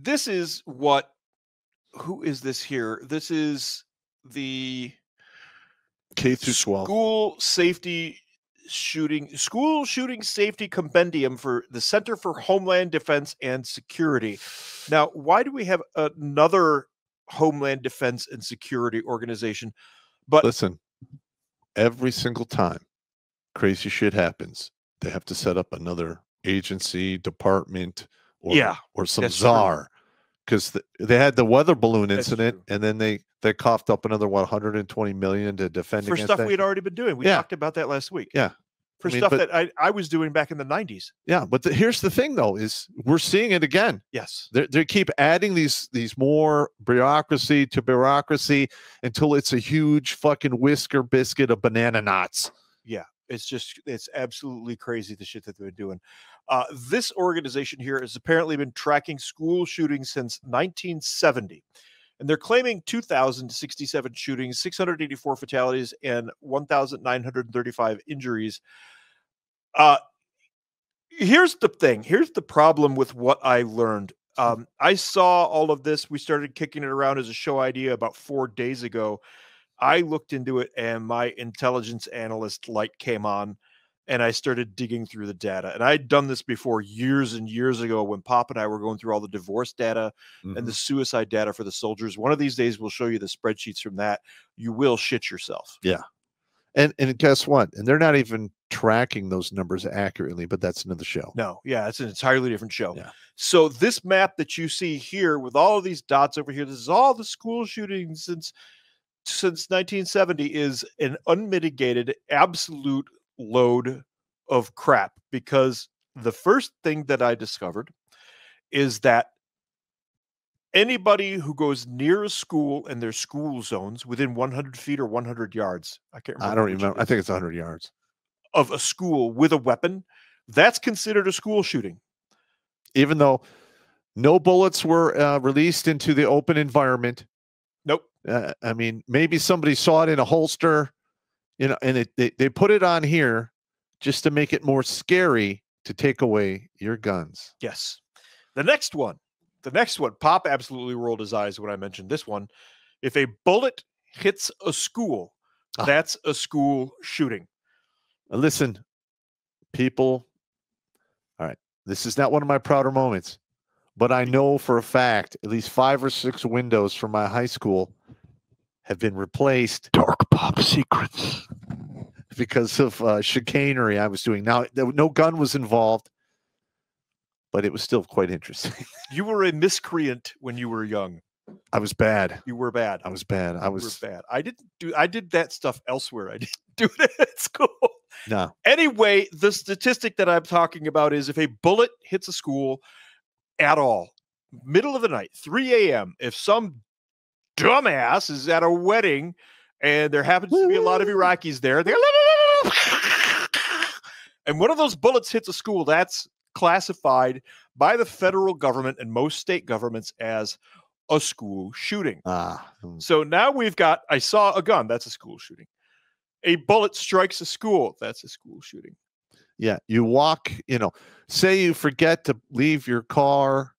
This is what, who is this here? This is the K through 12. School Shooting Safety Compendium for the Center for Homeland Defense and Security. Now, why do we have another Homeland Defense and Security organization? But listen, every single time crazy shit happens, they have to set up another agency, department, or some czar. Because they had the weather balloon incident, and then they coughed up another, what, $120 million to defend for against stuff that? we had already been doing. We talked about that last week. Yeah. For stuff that I was doing back in the 90s. Yeah, but here's the thing, though, is we're seeing it again. Yes. They keep adding these more bureaucracy to bureaucracy until it's a huge fucking whisker biscuit of banana knots. Yeah, it's absolutely crazy, the shit that they've been doing. This organization here has apparently been tracking school shootings since 1970. And they're claiming 2,067 shootings, 684 fatalities, and 1,935 injuries. Here's the thing. Here's the problem with what I learned. I saw all of this. We started kicking it around as a show idea about 4 days ago. I looked into it, and my intelligence analyst light came on, and I started digging through the data. And I'd done this before years and years ago when Popp and I were going through all the divorce data and the suicide data for the soldiers. One of these days, we'll show you the spreadsheets from that. You will shit yourself. Yeah. And guess what? And they're not even tracking those numbers accurately, but that's another show. No. Yeah. It's an entirely different show. Yeah. So this map that you see here with all of these dots over here, this is all the school shootings since 1970, is an unmitigated, absolute load of crap, because the first thing that I discovered is that anybody who goes near a school and their school zones within 100 feet or 100 yards, I can't remember. I don't remember. I think it's 100 yards of a school with a weapon, that's considered a school shooting. Even though no bullets were released into the open environment. Nope. I mean, maybe somebody saw it in a holster, and they put it on here just to make it more scary to take away your guns. Yes. The next one, Popp absolutely rolled his eyes when I mentioned this one. If a bullet hits a school, that's a school shooting. Listen, people, all right, this is not one of my prouder moments, but I know for a fact at least 5 or 6 windows from my high school have been replaced. Dark Popp secrets. Because of chicanery I was doing. Now, no gun was involved, but it was still quite interesting. You were a miscreant when you were young. I was bad. You were bad. I was bad. I was bad. I did that stuff elsewhere. I didn't do it at school. No. Anyway, the statistic that I'm talking about is if a bullet hits a school at all, middle of the night, 3 a.m., if some dumbass is at a wedding and there happens to be a lot of Iraqis there, and one of those bullets hits a school, that's classified by the federal government and most state governments as a school shooting. So now we've got, I saw a gun, that's a school shooting. A bullet strikes a school, that's a school shooting. Yeah, you walk, say you forget to leave your car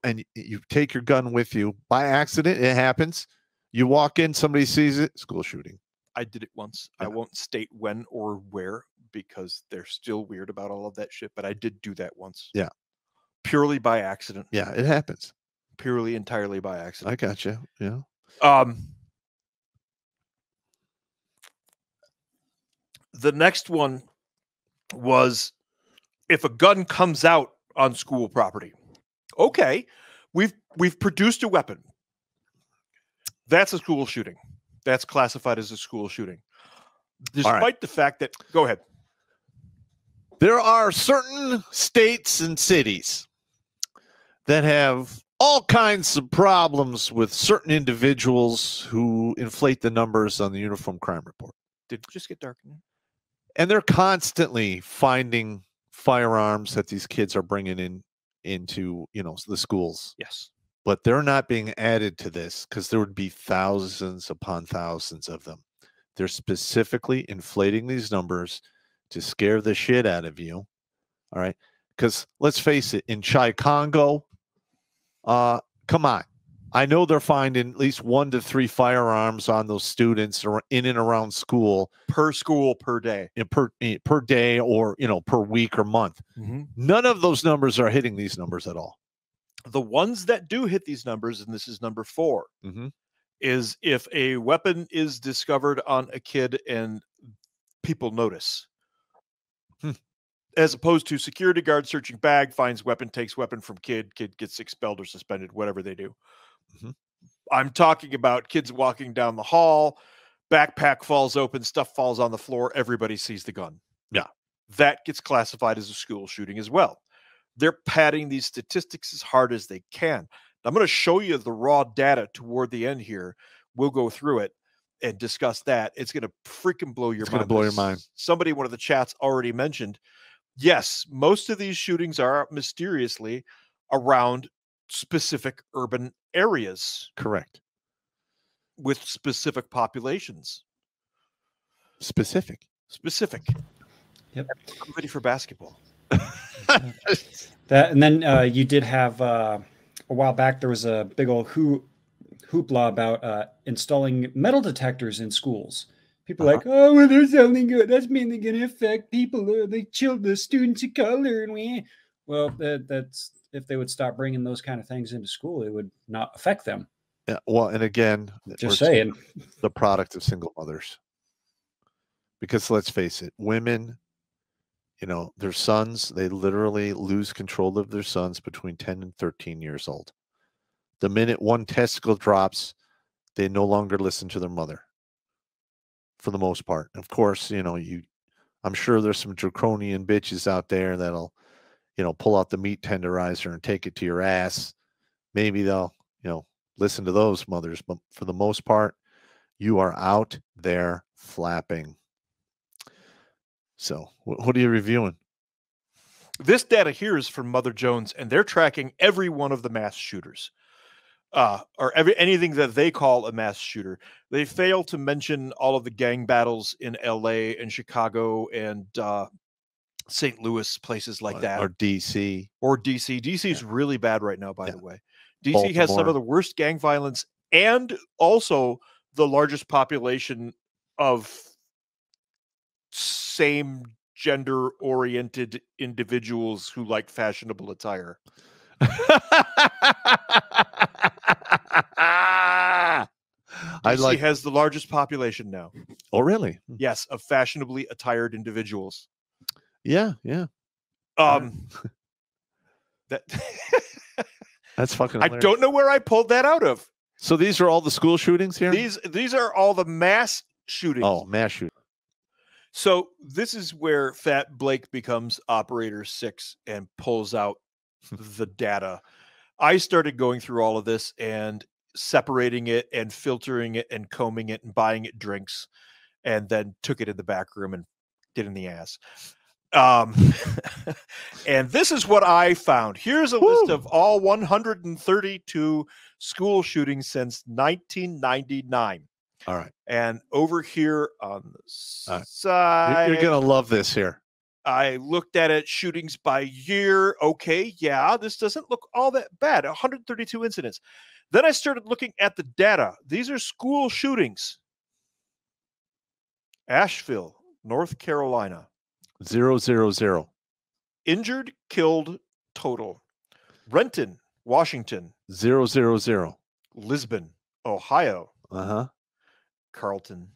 and you take your gun with you by accident, it happens. You walk in, somebody sees it, school shooting. I did it once. Yeah. I won't state when or where because they're still weird about all of that shit, but I did do that once. Yeah. Purely by accident. Yeah, it happens. Purely, entirely by accident. I got you. Yeah. The next one was if a gun comes out on school property. Okay, we've produced a weapon. That's a school shooting. That's classified as a school shooting. Despite the fact that, go ahead. There are certain states and cities that have all kinds of problems with certain individuals who inflate the numbers on the Uniform Crime Report. Did it just get dark? And they're constantly finding firearms that these kids are bringing into the schools. Yes. But they're not being added to this because there would be thousands upon thousands of them. They're specifically inflating these numbers to scare the shit out of you. All right. Because let's face it, in Chai Congo, Come on. I know they're finding at least 1 to 3 firearms on those students or in and around school per day, per day, or per week or month. None of those numbers are hitting these numbers at all. The ones that do hit these numbers, and this is number 4, is if a weapon is discovered on a kid and people notice. As opposed to security guard searching bag, finds weapon, takes weapon from kid gets expelled or suspended, whatever they do. I'm talking about kids walking down the hall, backpack falls open, stuff falls on the floor, everybody sees the gun. Yeah. That gets classified as a school shooting as well. They're padding these statistics as hard as they can. I'm going to show you the raw data toward the end here. We'll go through it and discuss that. It's going to freaking blow your mind. It's going to blow your mind. Somebody in one of the chats already mentioned, yes, most of these shootings are mysteriously around specific urban areas. Correct. With specific populations. Specific. Yep. I'm ready for basketball. And then you did have a while back, there was a big old hoopla about installing metal detectors in schools. People like, oh, well, there's something good. That's mainly going to affect people, the students of color. Well, that's if they would stop bringing those kind of things into school, it would not affect them. Yeah. Well, and again, just saying, the product of single mothers. Because let's face it, women, their sons, they literally lose control of their sons between 10 and 13 years old. The minute one testicle drops, they no longer listen to their mother. For the most part. Of course, I'm sure there's some draconian bitches out there that'll, pull out the meat tenderizer and take it to your ass. Maybe they'll, listen to those mothers, but for the most part, you are out there flapping. So what are you reviewing? This data here is from Mother Jones, and they're tracking every one of the mass shooters. Or anything that they call a mass shooter. They fail to mention all of the gang battles in LA and Chicago and St. Louis, places like that. Or DC. DC is really bad right now, by the way. DC has some of the worst gang violence and also the largest population of same gender-oriented individuals who like fashionable attire. DC has the largest population now. Oh, really? Yes, of fashionably attired individuals. Yeah. That's fucking hilarious. I don't know where I pulled that out of. So these are all the school shootings here? These are all the mass shootings. Oh, mass shootings. So this is where Fat Blake becomes Operator 6 and pulls out the data. I started going through all of this and separating it and filtering it and combing it and buying it drinks, and then took it in the back room and did in the ass. And this is what I found. Here's a list of all 132 school shootings since 1999. All right. And over here on the side, you're going to love this here. I looked at it, shootings by year. Okay, yeah, this doesn't look all that bad. 132 incidents. Then I started looking at the data. These are school shootings. Asheville, North Carolina. 000. Injured, killed, total. Renton, Washington. 000. Lisbon, Ohio. Uh-huh. Carlton,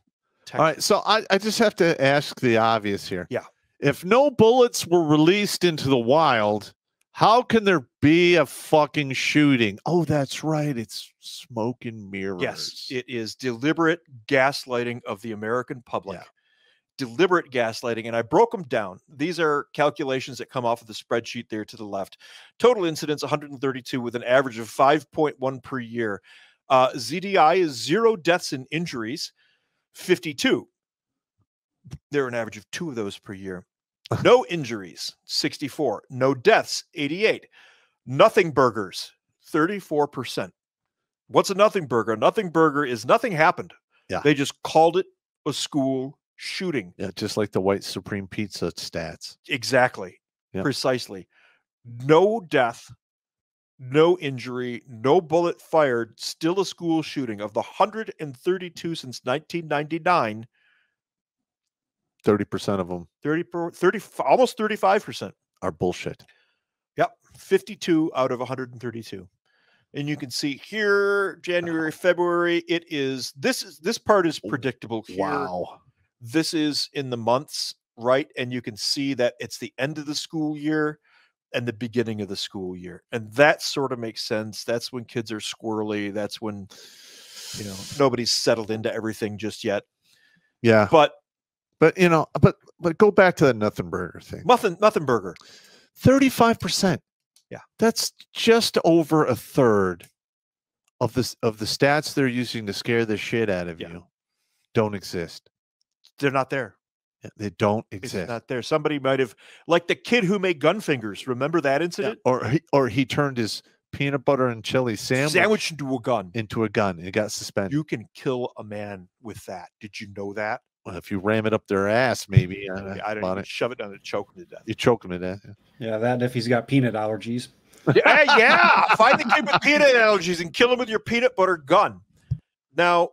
Texas. All right, so I just have to ask the obvious here. Yeah. If no bullets were released into the wild, how can there be a fucking shooting? Oh, that's right. It's smoke and mirrors. Yes, it is deliberate gaslighting of the American public. Yeah. Deliberate gaslighting. And I broke them down. These are calculations that come off of the spreadsheet there to the left. Total incidents, 132 with an average of 5.1 per year. ZDI is 0 deaths and injuries, 52. There are an average of 2 of those per year. No injuries, 64. No deaths, 88. Nothing burgers, 34%. What's a nothing burger? A nothing burger is nothing happened. Yeah. They just called it a school shooting. Yeah, just like the white supreme pizza stats. Exactly. Yeah. Precisely. No death, no injury, no bullet fired, still a school shooting. Of the 132 since 1999, 30% of them 30, almost 35% are bullshit. Yep, 52 out of 132. And you can see here, January, February, this part is predictable here. Wow. This is in the months, right? And you can see that it's the end of the school year and the beginning of the school year. And that sort of makes sense. That's when kids are squirrely. That's when, nobody's settled into everything just yet. Yeah. But go back to that nothing burger thing. Nothing burger. 35%. Yeah. That's just over a third of the stats they're using to scare the shit out of you don't exist. They're not there. They don't exist. It's not there. Somebody might have, like the kid who made gun fingers. Remember that incident? Yeah. Or he turned his peanut butter and chili sandwich into a gun. It got suspended. You can kill a man with that. Did you know that? Well, if you ram it up their ass, maybe. I don't even shove it down and choke him to death. You choke him to death. Yeah, that if he's got peanut allergies. Yeah. Find the kid with peanut allergies and kill him with your peanut butter gun. Now,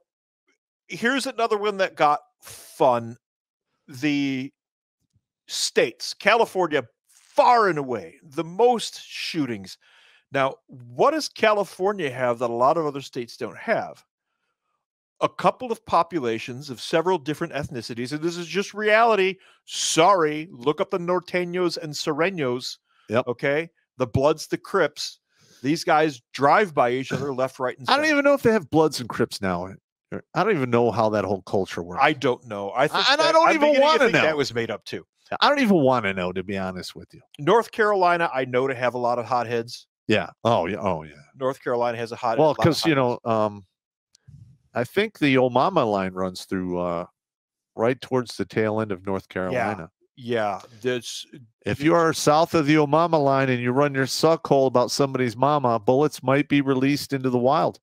here's another one that got fun. The states, California, far and away, the most shootings. Now, what does California have that a lot of other states don't have? A couple of populations of several different ethnicities, and this is just reality. Sorry, look up the Norteños and Sureños. Yep. Okay, the Bloods, the Crips. These guys drive by each other left, right, and center. I don't even know if they have Bloods and Crips now. I don't even know how that whole culture works. I don't know. I don't even want to know. That was made up too. I don't even want to know, to be honest with you. North Carolina, I know to have a lot of hotheads. Yeah. Oh yeah. North Carolina has a hot. Well, because I think the Omama line runs through right towards the tail end of North Carolina. Yeah. If you are south of the Omama line and you run your suck hole about somebody's mama, bullets might be released into the wild.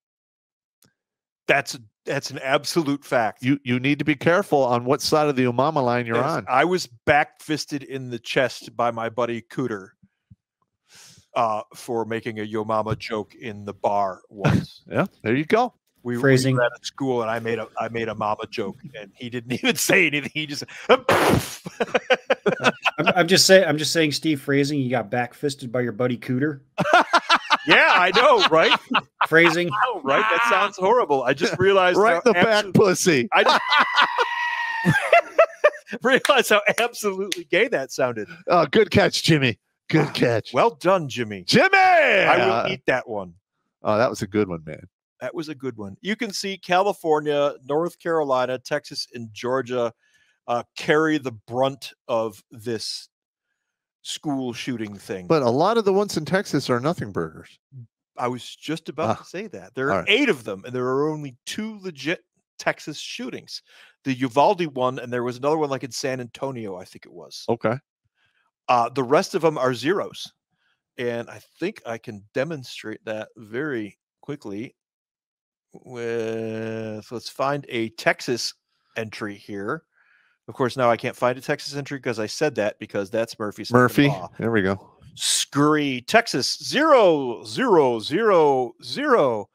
That's an absolute fact. You need to be careful on what side of the Omama line you're on. I was back-fisted in the chest by my buddy Cooter for making a Yo Mama joke in the bar once. Yeah, there you go. We were at school, and I made a mama joke, and he didn't even say anything. He just. I'm just saying, Steve, phrasing. You got back-fisted by your buddy Cooter. Yeah, I know, right? Phrasing. Oh, right? That sounds horrible. I just realized. Right in the back pussy. I just realized how absolutely gay that sounded. Oh, good catch, Jimmy. Good catch. Well done, Jimmy. Jimmy! I will eat that one. Oh, that was a good one, man. That was a good one. You can see California, North Carolina, Texas, and Georgia carry the brunt of this school shooting thing. But a lot of the ones in Texas are nothing burgers. I was just about to say that. There are 8 of them, and there are only 2 legit Texas shootings. The Uvalde one, and there was another one like in San Antonio, I think it was. Okay. The rest of them are zeros. And I think I can demonstrate that very quickly let's find a Texas entry here. Of course, now I can't find a Texas entry because I said that because that's Murphy's law. There we go. Scurry, Texas 0-0-0-0.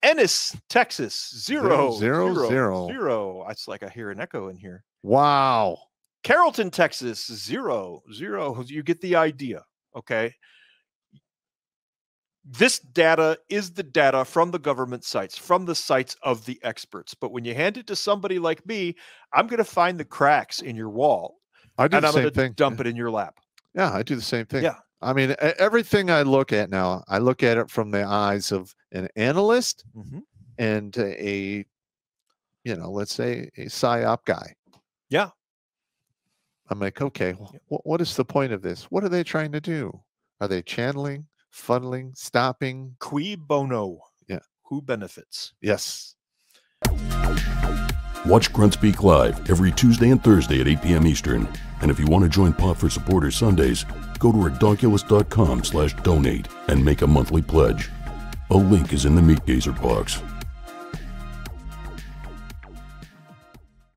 Ennis, Texas 0-0-0. It's like I hear an echo in here. Wow. Carrollton, Texas 0-0. You get the idea. Okay. This data is the data from the government sites, from the sites of the experts. But when you hand it to somebody like me, I'm going to find the cracks in your wall. I do the same thing. Dump it in your lap. Yeah, I do the same thing. Yeah. I mean, everything I look at now, I look at it from the eyes of an analyst and let's say a PSYOP guy. Yeah. I'm like, okay, what is the point of this? What are they trying to do? Are they channeling? Funneling, stopping. Cui bono. Yeah. Who benefits? Yes. Watch Grunt Speak live every Tuesday and Thursday at 8 p.m. Eastern. And if you want to join Popp for Supporters Sundays, go to redonkulous.com/donate and make a monthly pledge. A link is in the Meat Gazer box.